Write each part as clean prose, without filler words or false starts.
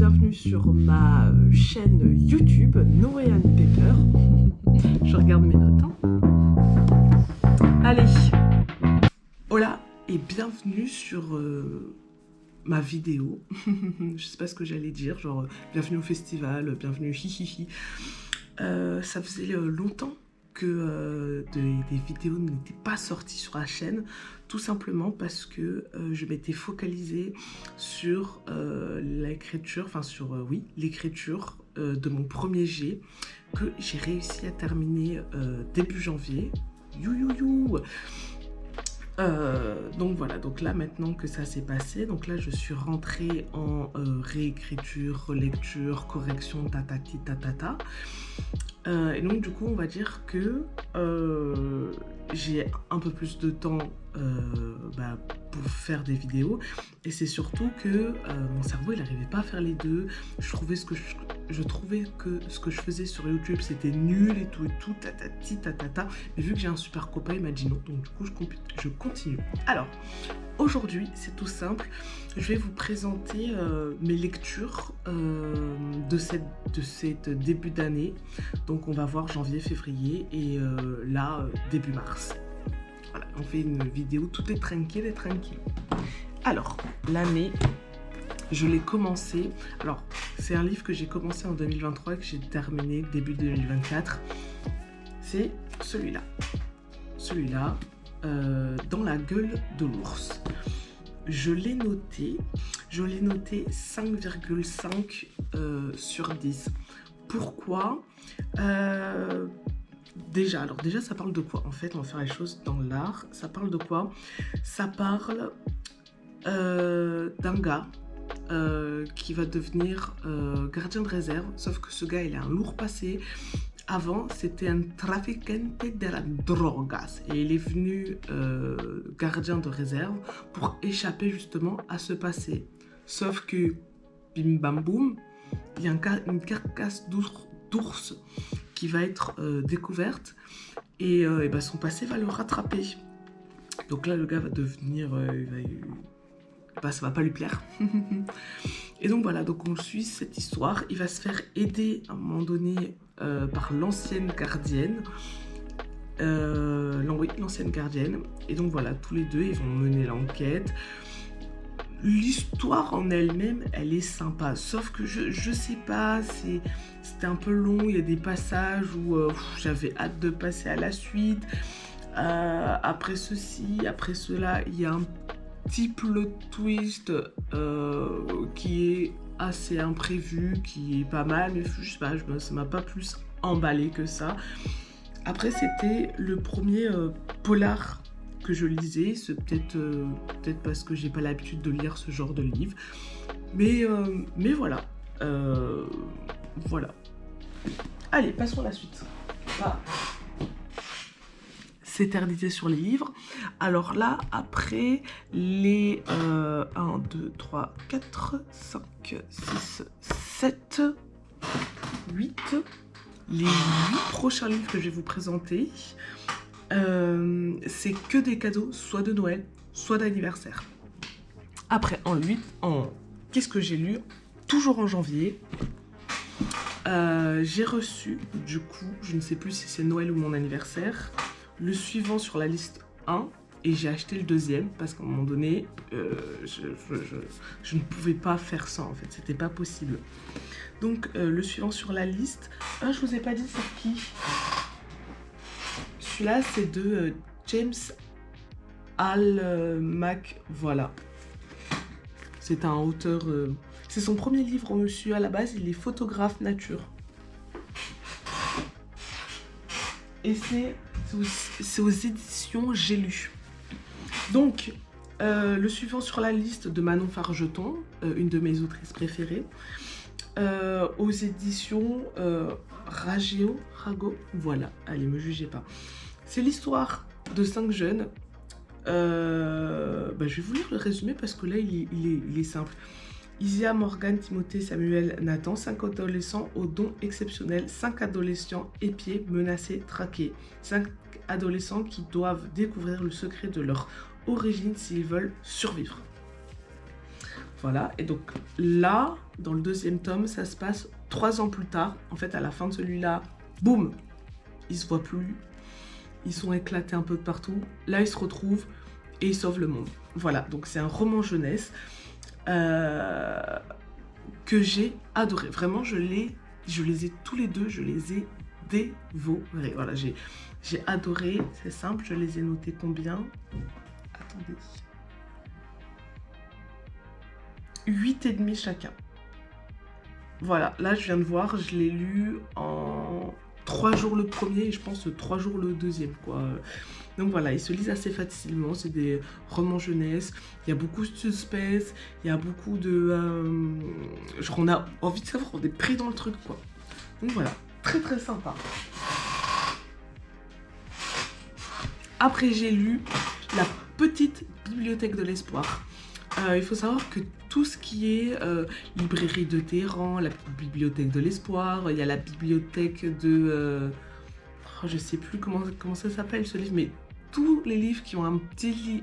bienvenue sur ma chaîne YouTube Noéane Pepper. Je regarde mes notes. Allez, hola et bienvenue sur ma vidéo. Je sais pas ce que j'allais dire, genre bienvenue au festival, bienvenue hihihi. Ça faisait longtemps que des vidéos n'étaient pas sorties sur la chaîne, tout simplement parce que je m'étais focalisée sur l'écriture, enfin sur, oui, l'écriture de mon premier G, que j'ai réussi à terminer début janvier. Donc voilà, donc là maintenant que ça s'est passé, donc là je suis rentrée en réécriture, relecture, correction, tatati tatata. Et donc du coup on va dire que j'ai un peu plus de temps pour faire des vidéos, et c'est surtout que mon cerveau il n'arrivait pas à faire les deux. Je trouvais que ce que je faisais sur YouTube c'était nul et tout, tatati tatata, mais vu que j'ai un super copain il m'a dit non, donc du coup je continue. Alors aujourd'hui c'est tout simple, je vais vous présenter mes lectures de cette début d'année. Donc on va voir janvier, février et là début mars. Voilà, on fait une vidéo, tout est tranquille et tranquille. Alors l'année, je l'ai commencé, alors c'est un livre que j'ai commencé en 2023 et que j'ai terminé début 2024. C'est celui-là, Dans la gueule de l'ours. Je l'ai noté 5,5 sur 10. Pourquoi? Déjà ça parle de quoi? En fait, on va faire les choses dans l'art. Ça parle de quoi? Ça parle d'un gars qui va devenir gardien de réserve, sauf que ce gars il a un lourd passé. Avant, c'était un traficante de la drogas et il est venu gardien de réserve pour échapper justement à ce passé. Sauf que, bim bam boum, il y a une carcasse d'ours qui va être découverte et son passé va le rattraper. Donc là, le gars va devenir... ça va pas lui plaire. Et donc voilà, donc on suit cette histoire. Il va se faire aider à un moment donné par l'ancienne gardienne. Oui, l'ancienne gardienne. Et donc voilà, tous les deux, ils vont mener l'enquête. L'histoire en elle-même, elle est sympa. Sauf que je sais pas, c'était un peu long. Il y a des passages où j'avais hâte de passer à la suite. Après ceci, après cela, il y a un petit plot twist qui est assez imprévu, qui est pas mal, mais je sais pas, ça m'a pas plus emballé que ça. Après, c'était le premier polar que je lisais. C'est peut-être parce que j'ai pas l'habitude de lire ce genre de livre, mais voilà. Voilà. Allez, passons à la suite. S'éterniser sur les livres. Alors là, après les 1, 2, 3, 4, 5, 6, 7, 8, les 8 prochains livres que je vais vous présenter, c'est que des cadeaux, soit de Noël, soit d'anniversaire. Après, qu'est-ce que j'ai lu? Toujours en janvier. J'ai reçu, du coup, je ne sais plus si c'est Noël ou mon anniversaire, le suivant sur la liste 1, et j'ai acheté le deuxième parce qu'à un moment donné, je ne pouvais pas faire ça en fait, c'était pas possible. Donc le suivant sur la liste, je vous ai pas dit c'est qui. Celui-là c'est de James Almack, voilà. C'est un auteur, c'est son premier livre monsieur, à la base il est photographe nature. Et c'est aux éditions J'ai lu. Donc, le suivant sur la liste de Manon Fargeton, une de mes autrices préférées, aux éditions Rago, voilà, allez, me jugez pas. C'est l'histoire de 5 jeunes. Je vais vous lire le résumé parce que là, il est simple. Isia, Morgane, Timothée, Samuel, Nathan, 5 adolescents aux dons exceptionnels, 5 adolescents épiés, menacés, traqués. 5 adolescents qui doivent découvrir le secret de leur origine s'ils veulent survivre. Voilà, et donc là, dans le deuxième tome, ça se passe 3 ans plus tard. En fait, à la fin de celui-là, boum, ils se voient plus, ils sont éclatés un peu de partout. Là, ils se retrouvent et ils sauvent le monde. Voilà, donc c'est un roman jeunesse que j'ai adoré. Vraiment, je les ai tous les deux, je les ai dévorés. Voilà, j'ai adoré, c'est simple, je les ai notés combien? Attendez. 8,5 chacun. Voilà, là je viens de voir, je l'ai lu en 3 jours le premier et je pense 3 jours le deuxième, quoi. Donc voilà, ils se lisent assez facilement, c'est des romans jeunesse, il y a beaucoup de suspense, il y a beaucoup de... genre on a envie de savoir, on est pris dans le truc, quoi. Donc voilà, très très sympa. Après j'ai lu La Petite Bibliothèque de l'Espoir. Il faut savoir que tout ce qui est librairie de Téhéran, la bibliothèque de l'Espoir, il y a la bibliothèque de... je sais plus comment ça s'appelle ce livre, mais tous les livres qui ont un petit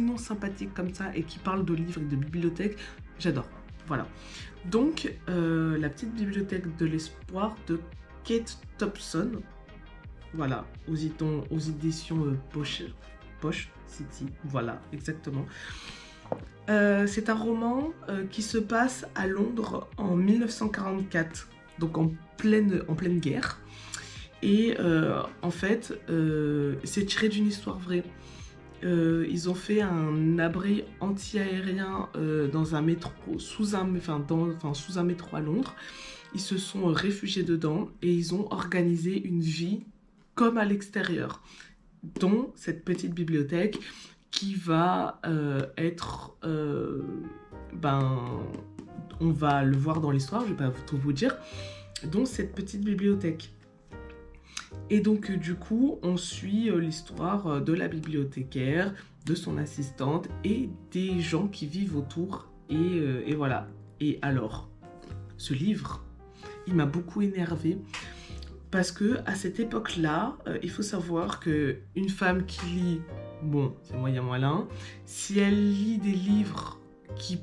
nom sympathique comme ça et qui parlent de livres et de bibliothèque, j'adore. Voilà. Donc, la petite bibliothèque de l'Espoir de Kate Thompson. Voilà, aux éditions Poche City. Voilà, exactement. C'est un roman qui se passe à Londres en 1944, donc en pleine guerre. Et en fait, c'est tiré d'une histoire vraie. Ils ont fait un abri anti-aérien dans un métro, sous un métro à Londres. Ils se sont réfugiés dedans et ils ont organisé une vie comme à l'extérieur, dont cette petite bibliothèque qui va être... on va le voir dans l'histoire, je ne vais pas tout vous dire, donc cette petite bibliothèque. Et donc du coup, on suit l'histoire de la bibliothécaire, de son assistante et des gens qui vivent autour. Et voilà. Et alors, ce livre, il m'a beaucoup énervée. Parce que à cette époque-là, il faut savoir qu'une femme qui lit, bon, c'est moyen. Si elle lit des livres si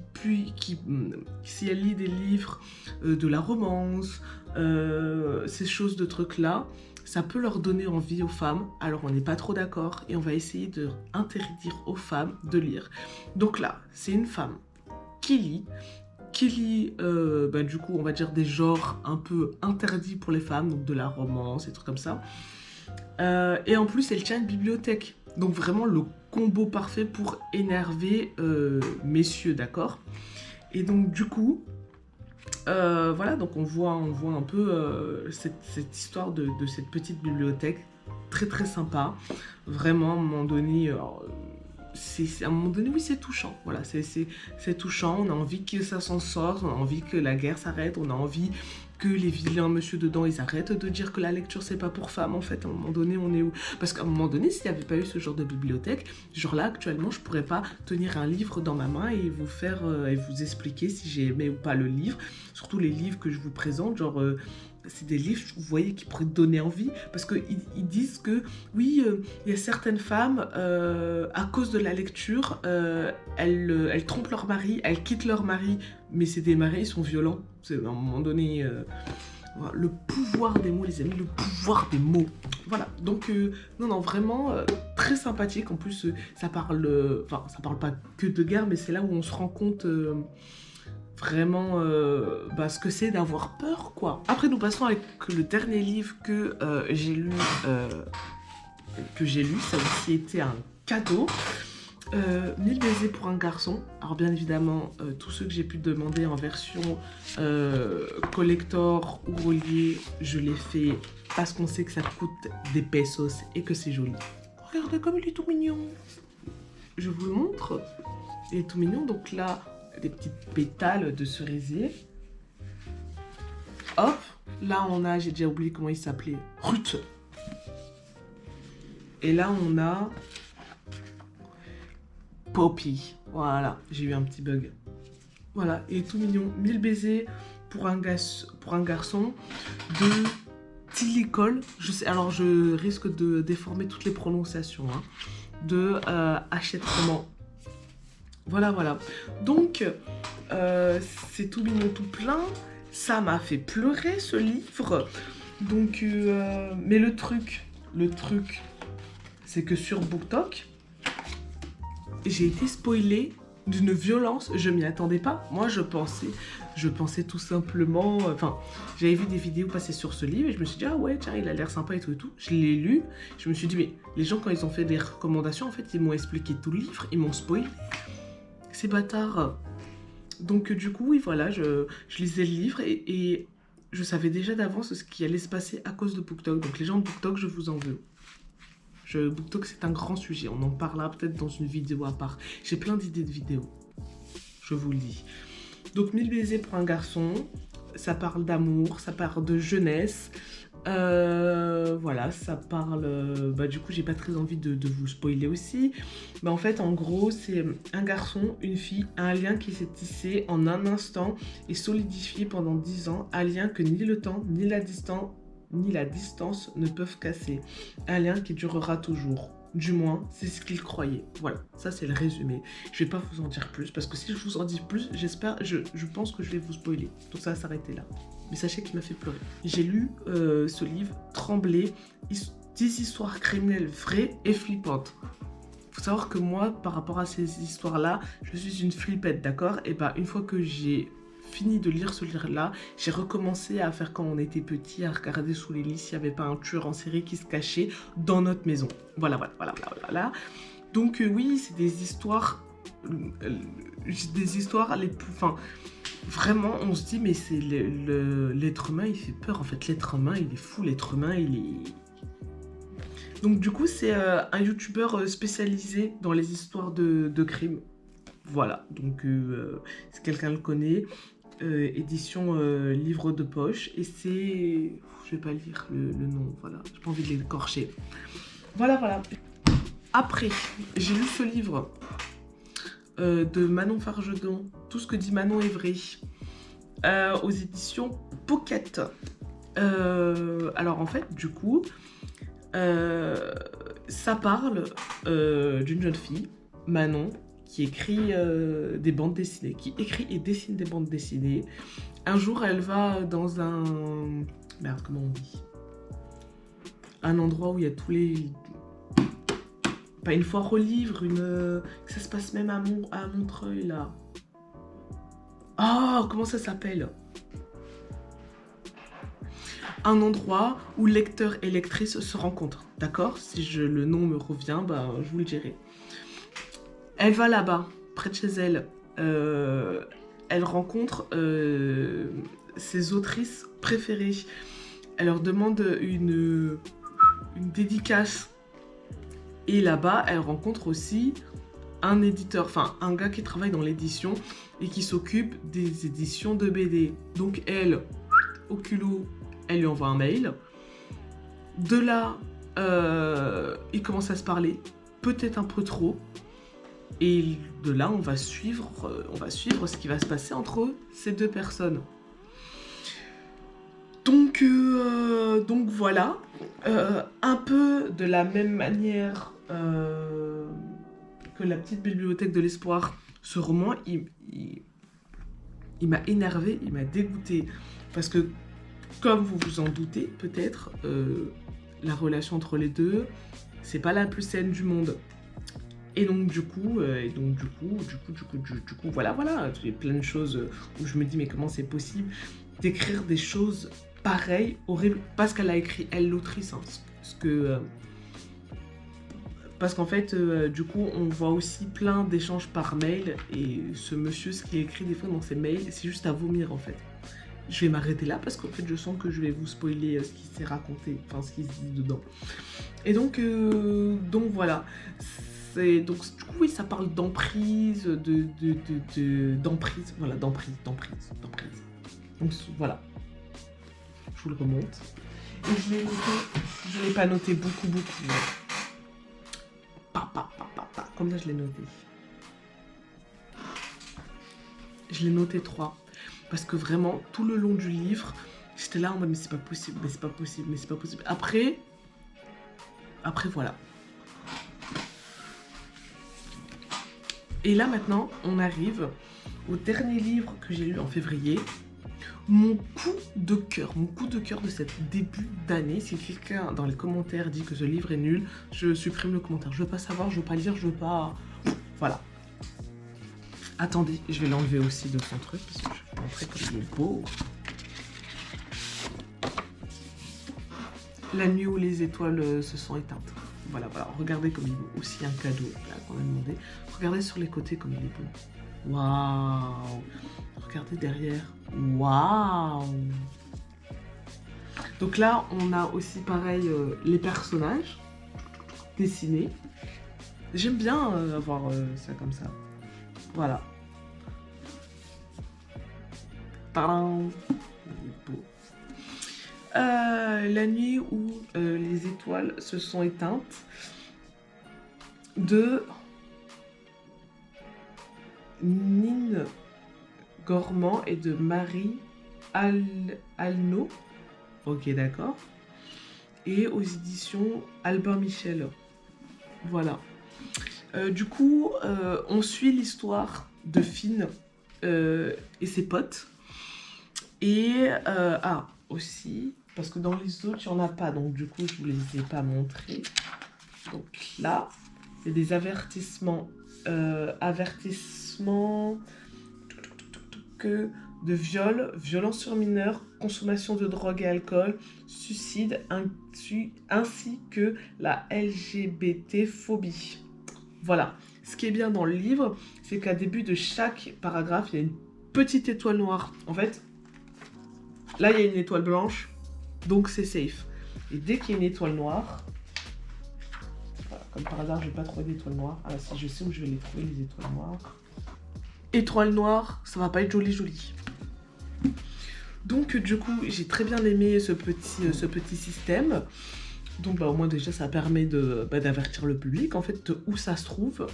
elle lit des livres de la romance, ces choses de trucs-là, ça peut leur donner envie aux femmes. Alors on n'est pas trop d'accord et on va essayer de interdire aux femmes de lire. Donc là, c'est une femme qui lit du coup on va dire des genres un peu interdits pour les femmes, donc de la romance et trucs comme ça, et en plus elle tient une bibliothèque, donc vraiment le combo parfait pour énerver messieurs, d'accord. Et donc du coup voilà, donc on voit un peu cette histoire de cette petite bibliothèque, très très sympa, vraiment à un moment donné. À un moment donné, oui, c'est touchant. Voilà, c'est touchant. On a envie que ça s'en sorte. On a envie que la guerre s'arrête. On a envie que les vilains monsieur dedans, ils arrêtent de dire que la lecture, c'est pas pour femmes. En fait, à un moment donné, on est où? Parce qu'à un moment donné, s'il n'y avait pas eu ce genre de bibliothèque, genre là, actuellement, je pourrais pas tenir un livre dans ma main et vous faire et vous expliquer si j'ai aimé ou pas le livre. Surtout les livres que je vous présente, genre... c'est des livres, vous voyez, qui pourraient donner envie, parce qu'ils disent que, oui, il y a certaines femmes, à cause de la lecture, elles trompent leur mari, elles quittent leur mari, mais c'est des maris, ils sont violents. C'est à un moment donné, voilà, le pouvoir des mots, les amis, le pouvoir des mots. Voilà, donc, non, vraiment, très sympathique. En plus, ça parle pas que de guerre, mais c'est là où on se rend compte... vraiment ce que c'est d'avoir peur, quoi. Après, nous passons avec le dernier livre que j'ai lu. Ça aussi été un cadeau. 1000 baisers pour un garçon. Alors bien évidemment, tous ceux que j'ai pu demander en version collector ou relié, je l'ai fait parce qu'on sait que ça coûte des pesos et que c'est joli. Regardez comme il est tout mignon. Je vous le montre. Il est tout mignon, donc là... des petites pétales de cerisier. Hop, là on a, j'ai déjà oublié comment il s'appelait, Ruth. Et là on a Poppy. Voilà, j'ai eu un petit bug. Voilà, et tout mignon. 1000 baisers pour un garçon de Tillicol. Je sais, alors je risque de déformer toutes les prononciations. Hein, de Hachette Roman. Voilà, voilà. Donc, c'est tout mignon, tout plein. Ça m'a fait pleurer, ce livre. Donc, mais le truc, c'est que sur BookTok, j'ai été spoilée d'une violence, je m'y attendais pas. Moi, je pensais tout simplement... Enfin, j'avais vu des vidéos passer sur ce livre et je me suis dit, ah ouais, tiens, il a l'air sympa et tout et tout. Je l'ai lu, je me suis dit, mais les gens, quand ils ont fait des recommandations, en fait, ils m'ont expliqué tout le livre, ils m'ont spoilé. Ces bâtards. Donc, du coup, oui, voilà, je lisais le livre et je savais déjà d'avance ce qui allait se passer à cause de BookTok. Donc, les gens de BookTok, je vous en veux. BookTok, c'est un grand sujet. On en parlera peut-être dans une vidéo à part. J'ai plein d'idées de vidéos. Je vous le dis. Donc, 1000 baisers pour un garçon. Ça parle d'amour, ça parle de jeunesse. Voilà, ça parle... du coup, j'ai pas très envie de vous spoiler aussi. Mais en fait, en gros, c'est un garçon, une fille, un lien qui s'est tissé en un instant et solidifié pendant 10 ans. Un lien que ni le temps, ni la distance ne peuvent casser. Un lien qui durera toujours. Du moins, c'est ce qu'il croyait. Voilà, ça c'est le résumé. Je vais pas vous en dire plus, parce que si je vous en dis plus, je pense que je vais vous spoiler. Donc ça va s'arrêter là. Mais sachez qu'il m'a fait pleurer. J'ai lu ce livre, Trembler, 10 histoires criminelles vraies et flippantes. Faut savoir que moi, par rapport à ces histoires-là, je suis une flippette, d'accord? Et bah, une fois que j'ai fini de lire ce livre-là, j'ai recommencé à faire quand on était petit, à regarder sous les lits s'il n'y avait pas un tueur en série qui se cachait dans notre maison. Voilà. Donc oui, c'est des histoires les plus... Enfin, vraiment, on se dit, mais c'est l'être humain, il fait peur. En fait, l'être humain, il est fou. L'être humain, il est... Donc du coup, c'est un youtubeur spécialisé dans les histoires de crimes. Voilà, donc si quelqu'un le connaît, édition livre de poche, et c'est... Je vais pas lire le nom, voilà, j'ai pas envie de l'écorcher. Voilà. Après, j'ai lu ce livre de Manon Fargeton, Tout ce que dit Manon est vrai, aux éditions Pocket. Alors en fait, du coup, ça parle d'une jeune fille, Manon, qui écrit des bandes dessinées, qui écrit et dessine des bandes dessinées. Un jour, elle va dans un... Merde, comment on dit? Un endroit où il y a tous les... Pas une foire aux livres, une... Ça se passe même à Montreuil, là. Oh, comment ça s'appelle? Un endroit où lecteurs et lectrices se rencontrent, d'accord? Si le nom me revient, bah, je vous le dirai. Elle va là-bas, près de chez elle. Elle rencontre ses autrices préférées. Elle leur demande une dédicace. Et là-bas, elle rencontre aussi un éditeur, enfin un gars qui travaille dans l'édition et qui s'occupe des éditions de BD. Donc elle, au culot, elle lui envoie un mail. De là, ils commencent à se parler, peut-être un peu trop. Et de là, on va suivre ce qui va se passer entre ces deux personnes. Donc voilà, un peu de la même manière que La petite bibliothèque de l'espoir, ce roman, il m'a énervé, il m'a dégoûté. Parce que, comme vous vous en doutez peut-être, la relation entre les deux, c'est pas la plus saine du monde. Et donc du coup, voilà, il y a plein de choses où je me dis mais comment c'est possible d'écrire des choses pareilles, horribles, parce qu'elle a écrit elle l'autrice, hein, parce qu'en fait, du coup, on voit aussi plein d'échanges par mail, et ce monsieur, ce qu'il écrit des fois dans ses mails, c'est juste à vomir en fait. Je vais m'arrêter là parce qu'en fait, je sens que je vais vous spoiler ce qui s'est raconté, enfin ce qui se dit dedans. Et donc voilà. Donc du coup oui, ça parle d'emprise, d'emprise, voilà, d'emprise. Donc voilà, je vous le remonte. Et je l'ai pas noté beaucoup. Comme ça je l'ai noté. Je l'ai noté 3. Parce que vraiment, tout le long du livre, j'étais là en mode mais c'est pas possible. Après voilà. Et là maintenant, on arrive au dernier livre que j'ai lu en février. Mon coup de cœur de cette début d'année. Si quelqu'un dans les commentaires dit que ce livre est nul, je supprime le commentaire. Je veux pas savoir, je veux pas lire, je veux pas... Voilà. Attendez, je vais l'enlever aussi de son truc parce que je vais vous montrer comme il est beau. La nuit où les étoiles se sont éteintes. Voilà, voilà. Regardez comme il est beau. Aussi un cadeau là qu'on a demandé. Regardez sur les côtés comme il est beau. Waouh. Regardez derrière. Waouh. Donc là, on a aussi pareil les personnages dessinés. J'aime bien avoir ça comme ça. Voilà. Tadam. Beau. La nuit où les étoiles se sont éteintes de Nine Gormand et de Marie Alno. Ok, d'accord. Et aux éditions Albin Michel. Voilà. Du coup, on suit l'histoire de Finn et ses potes. Et aussi, parce que dans les autres, il n'y en a pas. Donc du coup, je ne vous les ai pas montrés. Donc là, c'est des avertissements. Avertissements de viol, violence sur mineurs, consommation de drogue et alcool, suicide, ainsi que la LGBT-phobie. Voilà. Ce qui est bien dans le livre, c'est qu'à début de chaque paragraphe, il y a une petite étoile noire. En fait, là, il y a une étoile blanche, donc c'est safe. Et dès qu'il y a une étoile noire, voilà, comme par hasard, je n'ai pas trouvé d'étoile noire. Ah si, je sais où je vais les trouver, les étoiles noires. Étoile noire, ça va pas être joli joli. Donc du coup, j'ai très bien aimé ce petit système. Donc au moins déjà, ça permet d'avertir le public, en fait, de où ça se trouve.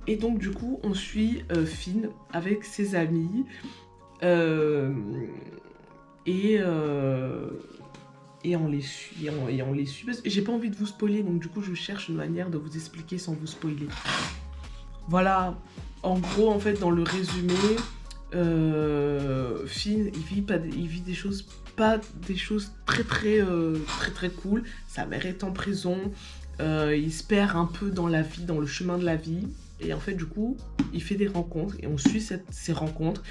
Et donc du coup, on suit Finn avec ses amis. Et on les suit, parce que j'ai pas envie de vous spoiler, donc du coup je cherche une manière de vous expliquer sans vous spoiler. Voilà, en gros en fait dans le résumé, Finn il vit des choses, pas des choses très cool. Sa mère est en prison, il se perd un peu dans la vie, dans le chemin de la vie, et en fait du coup il fait des rencontres et on suit ces rencontres.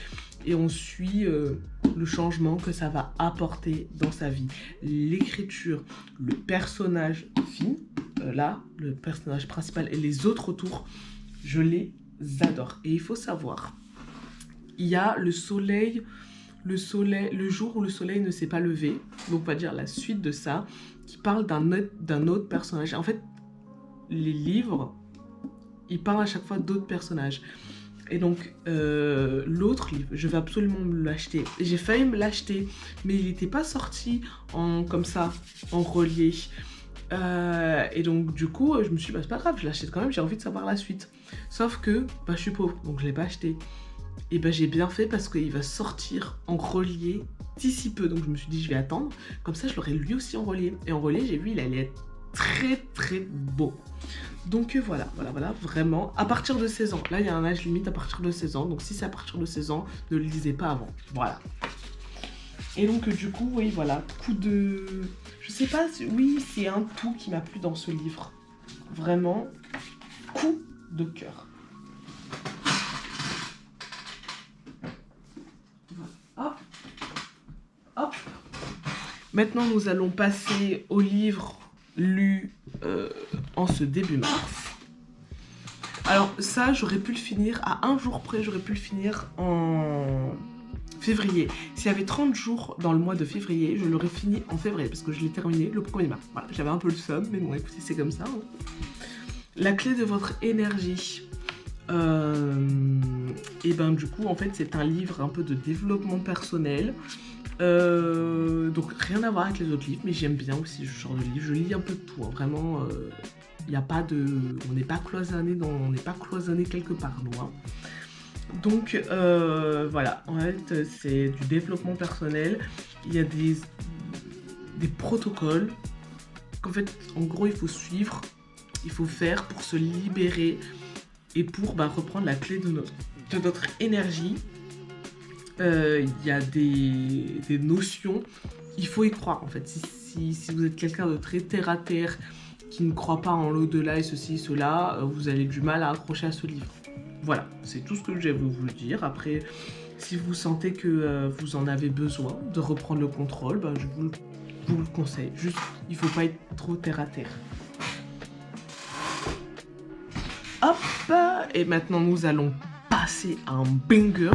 Et on suit le changement que ça va apporter dans sa vie. L'écriture, le personnage Finn, là, le personnage principal et les autres autour, je les adore. Et il faut savoir, il y a le jour où le soleil ne s'est pas levé, donc on va dire la suite de ça, qui parle d'un autre personnage. En fait, les livres, ils parlent à chaque fois d'autres personnages. Et donc, l'autre livre, je vais absolument me l'acheter. J'ai failli me l'acheter, mais il n'était pas sorti comme ça, en relié. Et donc, du coup, je me suis dit, bah, c'est pas grave, je l'achète quand même, j'ai envie de savoir la suite. Sauf que, bah, je suis pauvre, donc je ne l'ai pas acheté. Et bah, j'ai bien fait parce qu'il va sortir en relié d'ici peu. Donc, je me suis dit, je vais attendre. Comme ça, je l'aurai lui aussi en relié. Et en relié, j'ai vu, il allait être très beau. Donc voilà, vraiment, à partir de 16 ans. Là, il y a un âge limite à partir de 16 ans. Donc si c'est à partir de 16 ans, ne le lisez pas avant. Voilà. Et donc du coup, oui, voilà, coup de... Je sais pas, oui, c'est un tout qui m'a plu dans ce livre. Vraiment, coup de cœur. Voilà. Hop. Hop. Maintenant, nous allons passer au livre lu en ce début mars. Alors ça, j'aurais pu le finir à un jour près, j'aurais pu le finir en février. S'il y avait 30 jours dans le mois de février, je l'aurais fini en février parce que je l'ai terminé le 1er mars. Voilà, j'avais un peu le seum, mais bon, écoutez, c'est comme ça. Hein. La clé de votre énergie. Et ben du coup, en fait, c'est un livre un peu de développement personnel. Donc rien à voir avec les autres livres, mais j'aime bien aussi ce genre de livre. Je lis un peu de tout, hein. Vraiment, y a pas de, on n'est pas cloisonné quelque part loin. Donc voilà, en fait c'est du développement personnel. Il y a des protocoles qu'en fait, en gros, il faut suivre, il faut faire pour se libérer et pour reprendre la clé de notre énergie. Il y a des notions, il faut y croire en fait. Si vous êtes quelqu'un de très terre à terre, qui ne croit pas en l'au-delà et ceci, cela, vous avez du mal à accrocher à ce livre. Voilà, c'est tout ce que j'ai voulu vous dire. Après, si vous sentez que vous en avez besoin de reprendre le contrôle, je vous le conseille. Juste, il ne faut pas être trop terre à terre. Hop, et maintenant nous allons passer à un banger.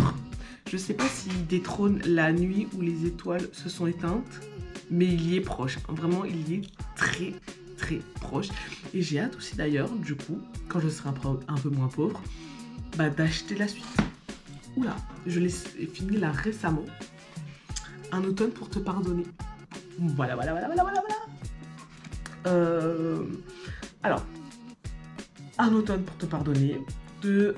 Je sais pas s'il détrône La nuit où les étoiles se sont éteintes, mais il y est proche. Vraiment, il y est très très proche. Et j'ai hâte aussi d'ailleurs, du coup, quand je serai un peu moins pauvre, d'acheter la suite. Oula, je l'ai fini là récemment. Un automne pour te pardonner. Voilà. Alors, Un automne pour te pardonner de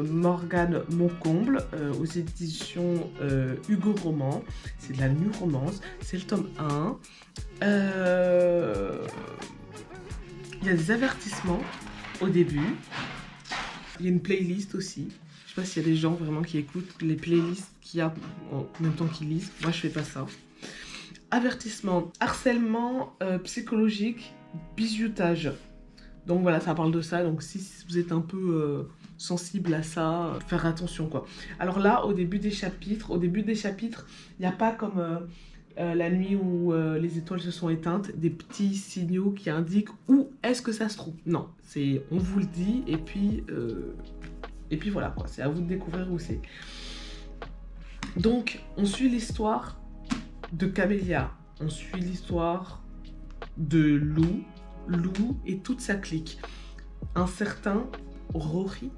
Morgane Moncomble aux éditions Hugo Roman. C'est de la new romance, c'est le tome 1. Il y a des avertissements au début. Il y a une playlist aussi. Je sais pas s'il y a des gens vraiment qui écoutent les playlists qu'il y a en même temps qu'ils lisent. Moi, je fais pas ça. Avertissement, harcèlement psychologique, bizutage. Donc voilà, ça parle de ça. Donc si vous êtes un peu sensible à ça, faire attention quoi. Alors là, au début des chapitres, il n'y a pas comme la nuit où les étoiles se sont éteintes, des petits signaux qui indiquent où est-ce que ça se trouve. Non, c'est on vous le dit et puis voilà quoi. C'est à vous de découvrir où c'est. Donc on suit l'histoire de Camélia, on suit l'histoire de Lou et toute sa clique. Un certain Rory,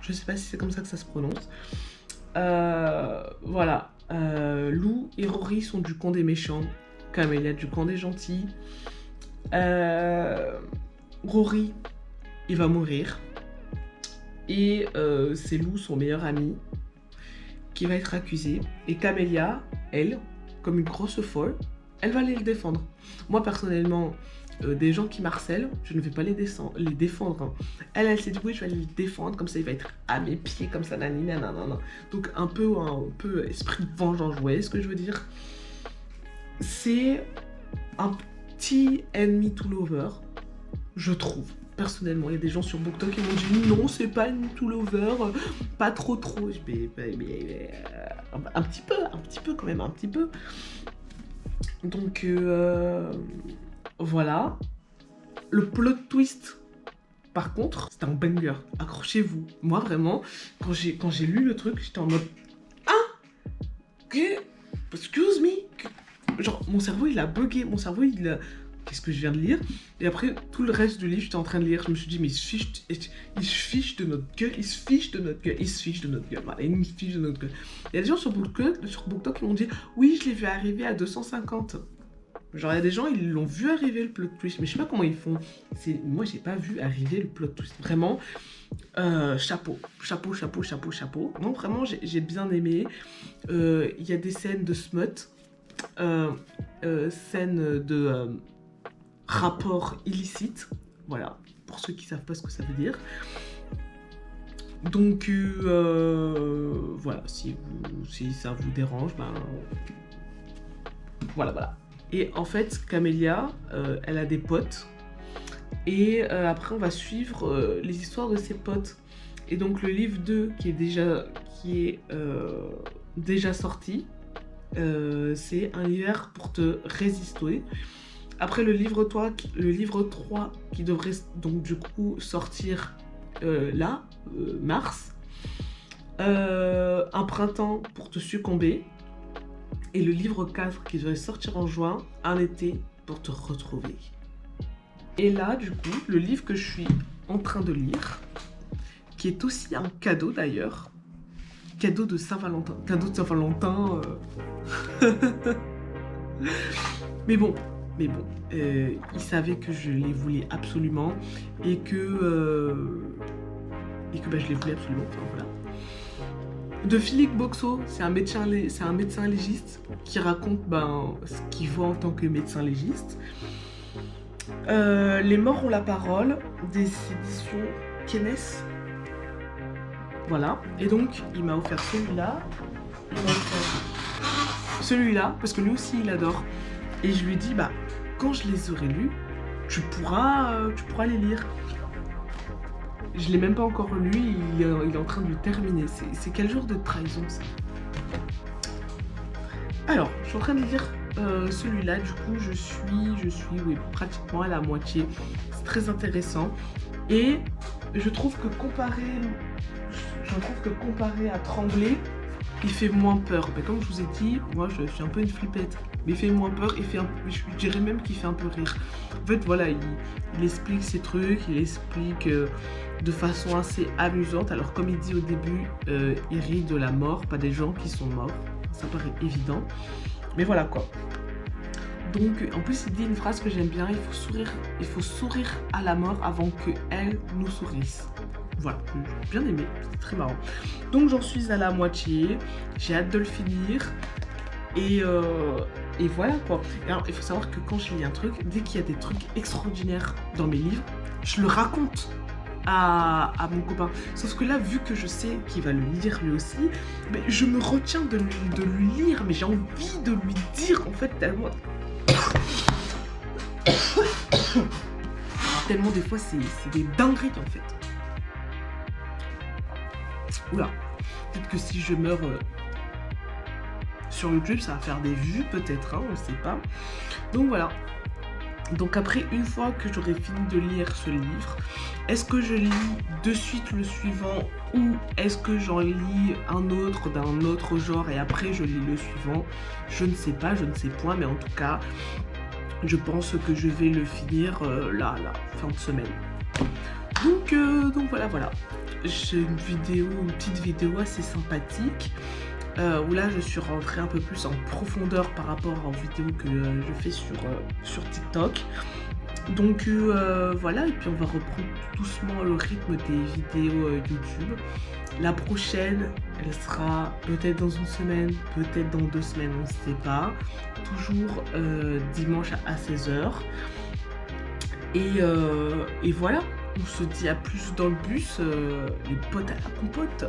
je sais pas si c'est comme ça que ça se prononce. Voilà, Lou et Rory sont du camp des méchants, Camélia du camp des gentils. Rory, il va mourir. Et c'est Lou, son meilleur ami, qui va être accusé. Et Camélia, elle, comme une grosse folle, elle va aller le défendre. Moi, personnellement, des gens qui m'harcèlent, je ne vais pas les défendre. Hein. Elle s'est dit, oui, je vais aller le défendre, comme ça, il va être à mes pieds, comme ça, nanana. Donc, un peu esprit de vengeance, vous voyez ce que je veux dire? C'est un petit enemy to lover, je trouve. Personnellement, il y a des gens sur BookTok qui m'ont dit non, c'est pas une to lover, pas trop. Mais, un petit peu quand même, un petit peu. Donc voilà. Le plot twist, par contre, c'est un banger. Accrochez-vous. Moi vraiment, quand j'ai lu le truc, j'étais en mode excuse me. Genre mon cerveau il a bugué, qu'est-ce que je viens de lire? Et après, tout le reste du livre, j'étais en train de lire. Je me suis dit, mais il se fiche de notre gueule. Voilà, il se fiche de notre gueule. Il y a des gens sur BookTok qui m'ont dit, oui, je l'ai vu arriver à 250. Genre, il y a des gens, ils l'ont vu arriver le plot twist. Mais je sais pas comment ils font. Moi, j'ai pas vu arriver le plot twist. Vraiment, chapeau. Non, vraiment, j'ai bien aimé. Il y a des scènes de smut. Scènes de... rapport illicite, voilà, pour ceux qui savent pas ce que ça veut dire. Donc voilà, si ça vous dérange, voilà. Et en fait, Camélia, elle a des potes, et après on va suivre les histoires de ses potes. Et donc le livre 2 qui est déjà sorti, c'est Un hiver pour te résister. Après le livre 3 qui devrait donc du coup sortir mars. Un printemps pour te succomber. Et le livre 4 qui devrait sortir en juin, Un été pour te retrouver. Et là du coup, le livre que je suis en train de lire, qui est aussi un cadeau d'ailleurs. Cadeau de Saint-Valentin. Mais bon, il savait que je les voulais absolument et que je les voulais absolument. Enfin, voilà. De Philippe Boxo, c'est un médecin légiste qui raconte ce qu'il voit en tant que médecin légiste. Les morts ont la parole, des éditions Kenes. Voilà. Et donc, il m'a offert celui-là. Il m'a offert celui-là, parce que lui aussi, il adore. Et je lui ai dit, bah, quand je les aurai lus, tu pourras les lire. Je l'ai même pas encore lu, il est en train de le terminer. C'est quel genre de trahison, ça? Alors, je suis en train de lire celui-là, du coup, je suis oui, pratiquement à la moitié. C'est très intéressant. Et je trouve que comparé à Trembler, il fait moins peur. Mais comme je vous ai dit, moi je suis un peu une flippette. Mais il fait moins peur, je dirais même qu'il fait un peu rire. En fait, voilà, il explique ses trucs, il explique de façon assez amusante. Alors, comme il dit au début, il rit de la mort, pas des gens qui sont morts. Ça paraît évident. Mais voilà quoi. Donc, en plus, il dit une phrase que j'aime bien, il faut sourire à la mort avant qu'elle nous sourisse. Voilà, j'ai bien aimé, c'était très marrant. Donc, j'en suis à la moitié, j'ai hâte de le finir. Et voilà quoi. Alors, il faut savoir que quand je lis un truc, dès qu'il y a des trucs extraordinaires dans mes livres, je le raconte à mon copain. Sauf que là, vu que je sais qu'il va le lire lui aussi, mais je me retiens de lui lire, mais j'ai envie de lui dire en fait tellement... tellement des fois c'est des dingueries en fait. Oula, peut-être que si je meurs sur YouTube, ça va faire des vues peut-être, hein, on ne sait pas. Donc voilà. Donc après, une fois que j'aurai fini de lire ce livre, est-ce que je lis de suite le suivant ou est-ce que j'en lis un autre d'un autre genre et après je lis le suivant? Je ne sais pas, je ne sais point, mais en tout cas, je pense que je vais le finir là, fin de semaine. Donc voilà. J'ai une petite vidéo assez sympathique. Où là je suis rentrée un peu plus en profondeur par rapport aux vidéos que je fais sur TikTok. Donc voilà, et puis on va reprendre doucement le rythme des vidéos YouTube. La prochaine, elle sera peut-être dans une semaine, peut-être dans 2 semaines, on ne sait pas. Toujours dimanche à 16h. Et voilà, on se dit à plus dans le bus, les potes à la compote.